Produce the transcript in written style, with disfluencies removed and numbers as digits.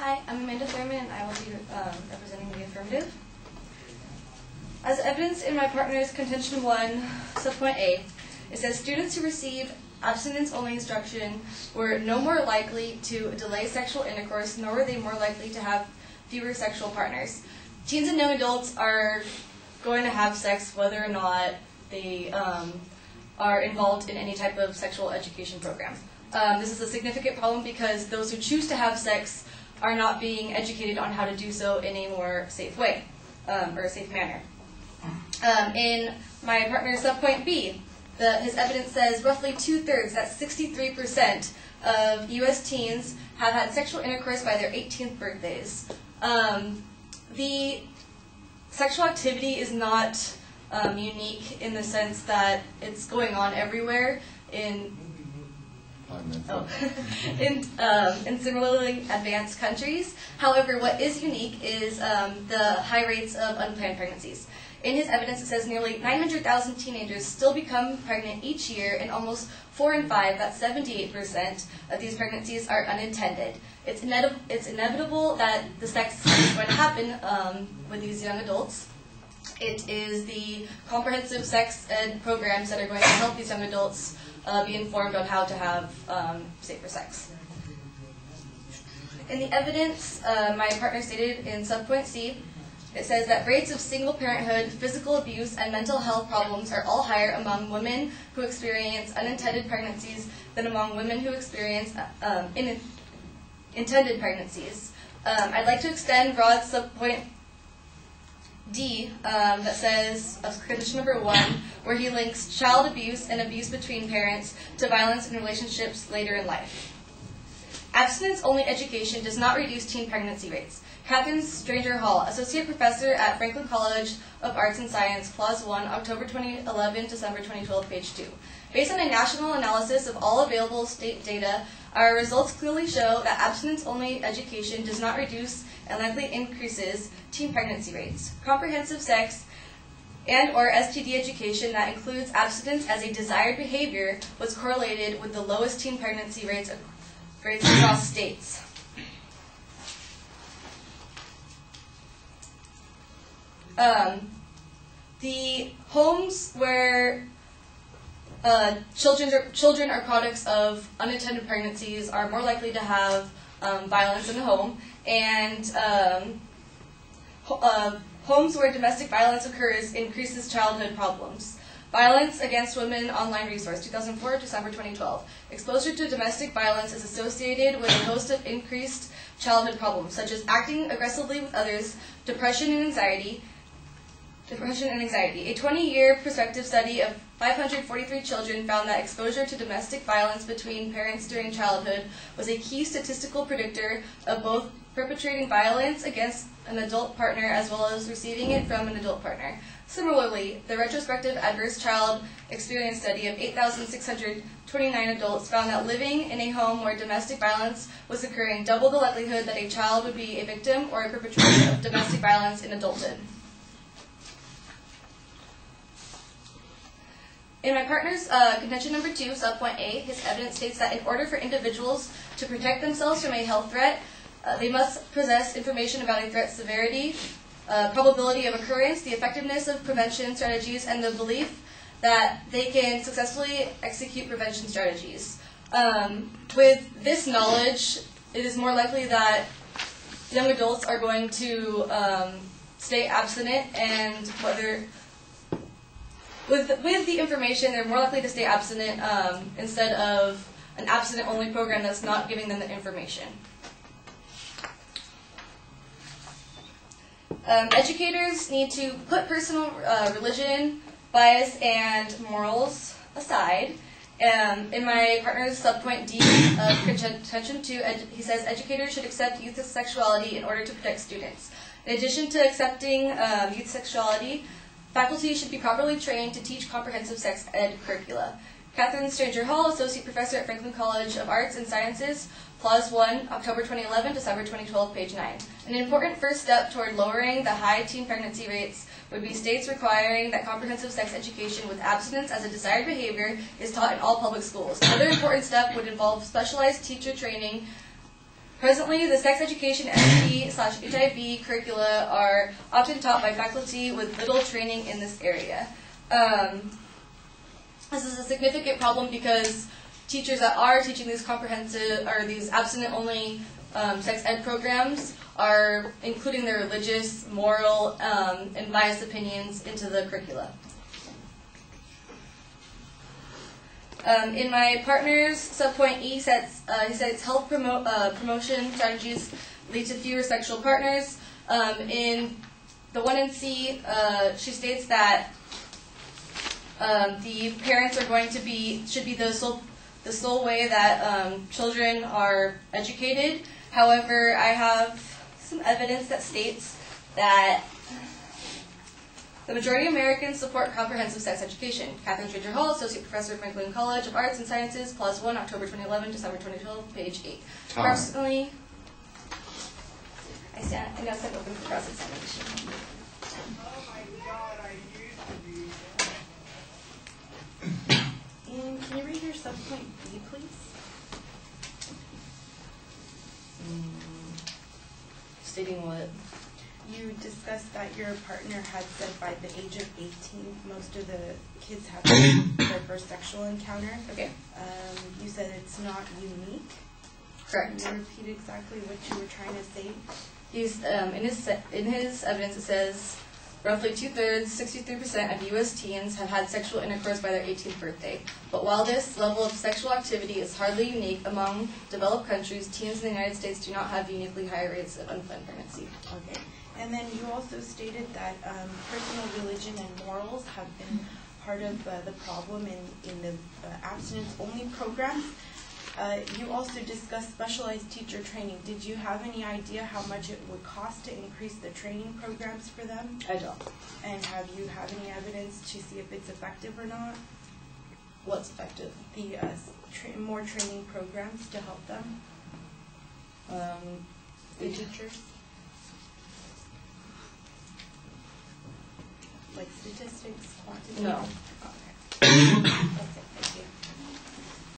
Hi, I'm Amanda Thurman, and I will be representing the affirmative. As evidenced in my partner's contention 1, subpoint A, it says students who receive abstinence-only instruction were no more likely to delay sexual intercourse, nor were they more likely to have fewer sexual partners. Teens and young adults are going to have sex whether or not they are involved in any type of sexual education program. This is a significant problem because those who choose to have sex are not being educated on how to do so in a more safe way, or a safe manner. In my partner's subpoint B, his evidence says roughly 2/3, that's 63%, of U.S. teens have had sexual intercourse by their 18th birthdays. The sexual activity is not unique in the sense that it's going on everywhere in similarly advanced countries. However, what is unique is the high rates of unplanned pregnancies. In his evidence, it says nearly 900,000 teenagers still become pregnant each year, and almost 4 in 5, that's 78%, of these pregnancies are unintended. It's inevitable that the sex is going to happen with these young adults. It is the comprehensive sex ed programs that are going to help these young adults be informed on how to have safer sex. In the evidence, my partner stated in subpoint C, it says that rates of single parenthood, physical abuse, and mental health problems are all higher among women who experience unintended pregnancies than among women who experience intended pregnancies. I'd like to extend Rod's subpoint D that says, condition number 1, where he links child abuse and abuse between parents to violence in relationships later in life. Abstinence-only education does not reduce teen pregnancy rates. Catherine Stranger Hall, Associate Professor at Franklin College of Arts and Science, Clause 1, October 2011, December 2012, page 2. Based on a national analysis of all available state data, our results clearly show that abstinence-only education does not reduce and likely increases teen pregnancy rates. Comprehensive sex and/or STD education that includes abstinence as a desired behavior was correlated with the lowest teen pregnancy rates across states. The homes where children are products of unintended pregnancies are more likely to have violence in the home, and homes where domestic violence occurs increases childhood problems. Violence Against Women Online Resource, 2004, December 2012. Exposure to domestic violence is associated with a host of increased childhood problems, such as acting aggressively with others, depression and anxiety. A 20-year prospective study of 543 children found that exposure to domestic violence between parents during childhood was a key statistical predictor of both perpetrating violence against an adult partner as well as receiving it from an adult partner. Similarly, the retrospective adverse child experience study of 8,629 adults found that living in a home where domestic violence was occurring doubled the likelihood that a child would be a victim or a perpetrator of domestic violence in adulthood. In my partner's contention number 2, subpoint A, his evidence states that in order for individuals to protect themselves from a health threat, they must possess information about a threat's severity, probability of occurrence, the effectiveness of prevention strategies, and the belief that they can successfully execute prevention strategies. With this knowledge, it is more likely that young adults are going to stay abstinent, and with the information, they're more likely to stay abstinent instead of an abstinent-only program that's not giving them the information. Educators need to put personal religion, bias, and morals aside. In my partner's subpoint D of contention 2, he says educators should accept youth sexuality in order to protect students. In addition to accepting youth sexuality, faculty should be properly trained to teach comprehensive sex ed curricula. Catherine Stranger Hall, Associate Professor at Franklin College of Arts and Sciences, Clause 1, October 2011, December 2012, page 9. An important first step toward lowering the high teen pregnancy rates would be states requiring that comprehensive sex education with abstinence as a desired behavior is taught in all public schools. Another important step would involve specialized teacher training Presently, the sex education, ST/HIV curricula are often taught by faculty with little training in this area. This is a significant problem because teachers that are teaching these comprehensive or these abstinent-only sex ed programs are including their religious, moral, and biased opinions into the curricula. In my partner's subpoint E, he says health promotion strategies lead to fewer sexual partners. In the one in C, she states that the parents are going to should be the sole way that children are educated. However, I have some evidence that states that the majority of Americans support comprehensive sex education. Catherine Stranger Hall, Associate Professor at Franklin College of Arts and Sciences, +1, October 2011, December 2012, page 8. Approximately, I now stand open for cross-examination. Oh my God, I used to be there. And can you read your subpoint B, please? Stating what? You discussed that your partner had said by the age of 18, most of the kids have their first sexual encounter. Okay. You said it's not unique. Correct. Can you repeat exactly what you were trying to say? He's in his evidence it says roughly 2/3, 63% of U.S. teens have had sexual intercourse by their 18th birthday. But while this level of sexual activity is hardly unique among developed countries, teens in the United States do not have uniquely higher rates of unplanned pregnancy. Okay. And then you also stated that personal religion and morals have been part of the problem in the abstinence-only programs. You also discussed specialized teacher training. Did you have any idea how much it would cost to increase the training programs for them? I don't. And have you had any evidence to see if it's effective or not? What's effective? The more training programs to help them? The teachers? Like statistics, quantity? No. Okay. That's it.